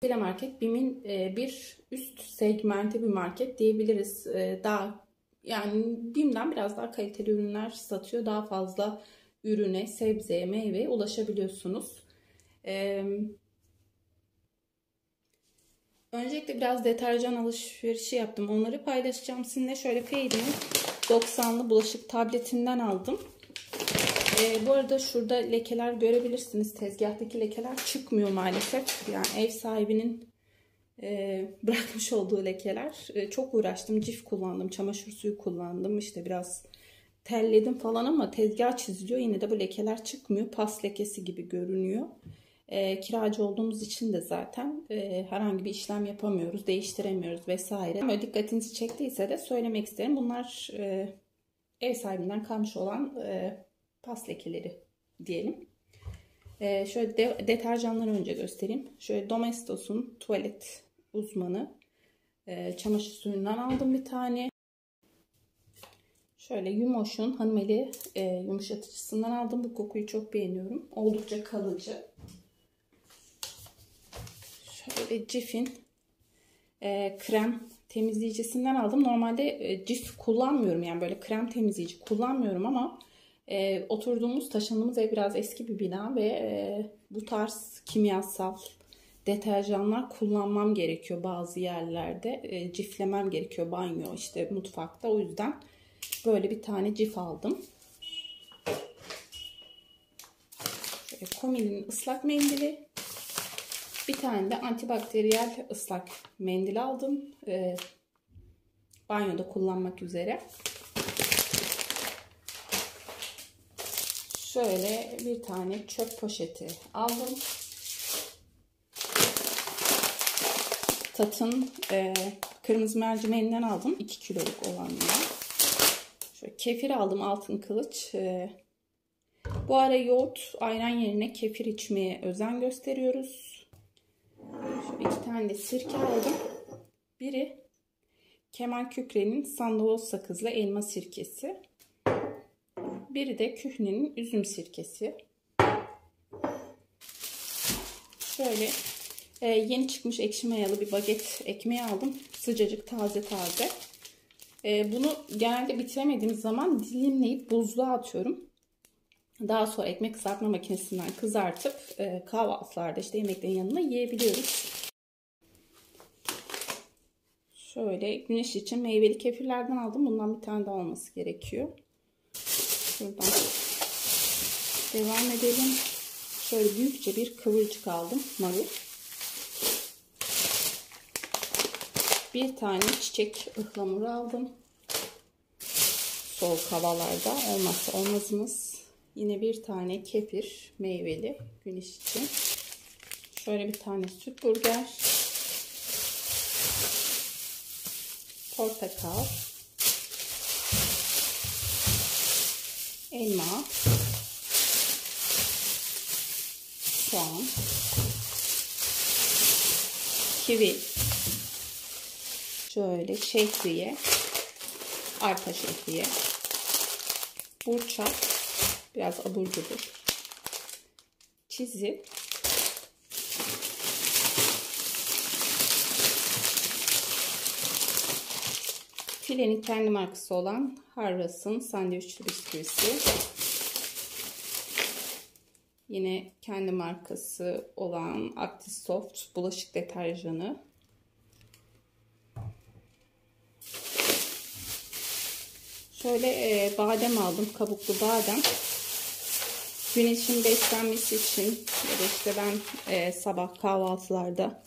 Market BİM'in bir üst segmenti bir market diyebiliriz. Daha yani BİM'den biraz daha kaliteli ürünler satıyor. Daha fazla ürüne, sebzeye, meyveye ulaşabiliyorsunuz. Öncelikle biraz deterjan alışverişi yaptım. Onları paylaşacağım sizinle. Şöyle Fairy'nin 90'lı bulaşık tabletinden aldım. Bu arada şurada lekeler görebilirsiniz. Tezgahtaki lekeler çıkmıyor maalesef. Yani ev sahibinin bırakmış olduğu lekeler. Çok uğraştım. Cif kullandım. Çamaşır suyu kullandım. İşte biraz telledim falan ama tezgah çiziliyor. Yine de bu lekeler çıkmıyor. Pas lekesi gibi görünüyor. Kiracı olduğumuz için de zaten herhangi bir işlem yapamıyoruz. Değiştiremiyoruz vesaire. Ama dikkatinizi çektiyse de söylemek isterim. Bunlar ev sahibinden kalmış olan pas lekeleri diyelim. Şöyle deterjanları önce göstereyim. Şöyle Domestos'un tuvalet uzmanı çamaşır suyundan aldım bir tane. Şöyle Yumoş'un hanımeli yumuşatıcısından aldım. Bu kokuyu çok beğeniyorum. Oldukça kalıcı. Şöyle Cif'in krem temizleyicisinden aldım. Normalde Cif kullanmıyorum. Yani böyle krem temizleyici kullanmıyorum ama oturduğumuz, taşındığımız ev biraz eski bir bina ve bu tarz kimyasal deterjanlar kullanmam gerekiyor bazı yerlerde. Ciflemem gerekiyor banyo, işte mutfakta. O yüzden böyle bir tane cif aldım. Şöyle Komil'in ıslak mendili. Bir tane de antibakteriyel ıslak mendil aldım. Banyoda kullanmak üzere. Şöyle bir tane çöp poşeti aldım. Tat'ın kırmızı mercimeğinden aldım. 2 kiloluk olanından. Şöyle kefir aldım, altın kılıç. Bu ara yoğurt, ayran yerine kefir içmeye özen gösteriyoruz. Şöyle 2 tane de sirke aldım. Biri Kemal Kükre'nin sandalwoz sakızlı elma sirkesi. Biri de Kühne'nin üzüm sirkesi. Şöyle yeni çıkmış ekşi mayalı bir baget ekmeği aldım. Sıcacık, taze taze. Bunu genelde bitiremediğim zaman dilimleyip buzluğa atıyorum. Daha sonra ekmek kızartma makinesinden kızartıp kahvaltılarda, işte yemeklerin yanına yiyebiliyoruz. Şöyle güneş için meyveli kefirlerden aldım. Bundan bir tane daha olması gerekiyor. Şuradan devam edelim. Şöyle büyükçe bir kıvırcık aldım. Marul. Bir tane çiçek ıhlamuru aldım. Soğuk havalarda olmazsa olmazımız. Yine bir tane kefir meyveli güneş için. Şöyle bir tane süt burger. Portakal. Elma. Soğan. Kivi. Şöyle şehriye. Arpa şehriye. Burça. Biraz abur cubur. Çizi. Filenin kendi markası olan Harras'ın sandviçli bisküvisi. Yine kendi markası olan Actisoft bulaşık deterjanı. Şöyle badem aldım. Kabuklu badem. Güneşin beslenmesi için ya da işte ben sabah kahvaltılarda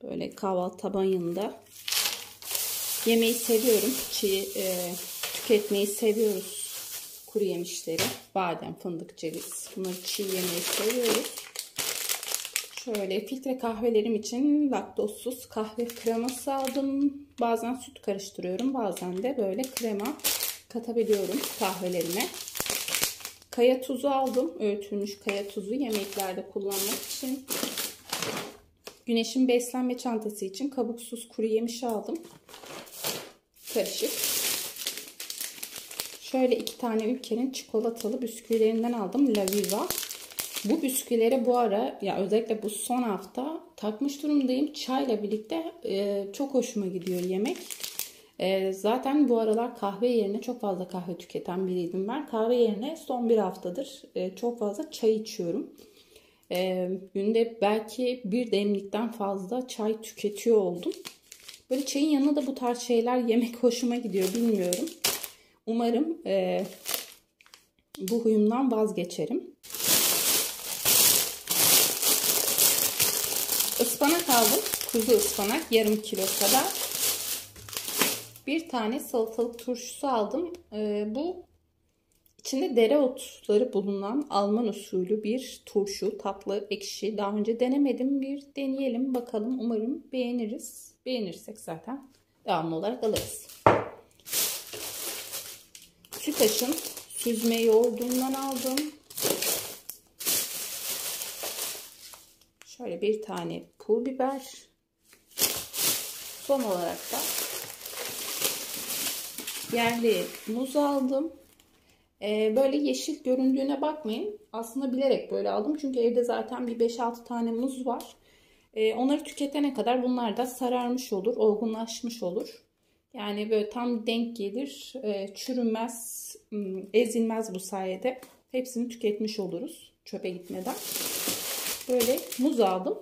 böyle kahvaltı taban yanında yemeği seviyorum. Çiğ tüketmeyi seviyoruz. Kuru yemişleri. Badem, fındık, ceviz. Bunları çiğ yemeyi seviyoruz. Şöyle filtre kahvelerim için laktozsuz kahve kreması aldım. Bazen süt karıştırıyorum. Bazen de böyle krema katabiliyorum kahvelerime. Kaya tuzu aldım. Öğütülmüş kaya tuzu yemeklerde kullanmak için. Güneşin beslenme çantası için kabuksuz kuru yemiş aldım. Karışık. Şöyle 2 tane Ülker'in çikolatalı bisküvilerinden aldım. La Viva. Bu bisküvilere bu ara ya özellikle bu son hafta takmış durumdayım. Çayla birlikte çok hoşuma gidiyor yemek. Zaten bu aralar kahve yerine çok fazla kahve tüketen biriydim ben. Kahve yerine son bir haftadır çok fazla çay içiyorum. Günde belki bir demlikten fazla çay tüketiyor oldum. Böyle çayın yanına da bu tarz şeyler yemek hoşuma gidiyor, bilmiyorum. Umarım bu huyumdan vazgeçerim. Ispanak aldım. Kuzu ıspanak yarım kilo kadar. Bir tane salatalık turşusu aldım. Bu içinde dereotları bulunan Alman usulü bir turşu. Tatlı, ekşi. Daha önce denemedim. Bir deneyelim bakalım. Umarım beğeniriz. Beğenirsek zaten devamlı olarak alırız. Sütaş'ın süzme yoğurdundan aldım. Şöyle bir tane pul biber. Son olarak da yerli muz aldım. Böyle yeşil göründüğüne bakmayın. Aslında bilerek böyle aldım. Çünkü evde zaten bir 5-6 tane muz var. Onları tüketene kadar bunlar da sararmış olur, olgunlaşmış olur. Yani böyle tam denk gelir, çürümez, ezilmez bu sayede. Hepsini tüketmiş oluruz çöpe gitmeden. Böyle muz aldım.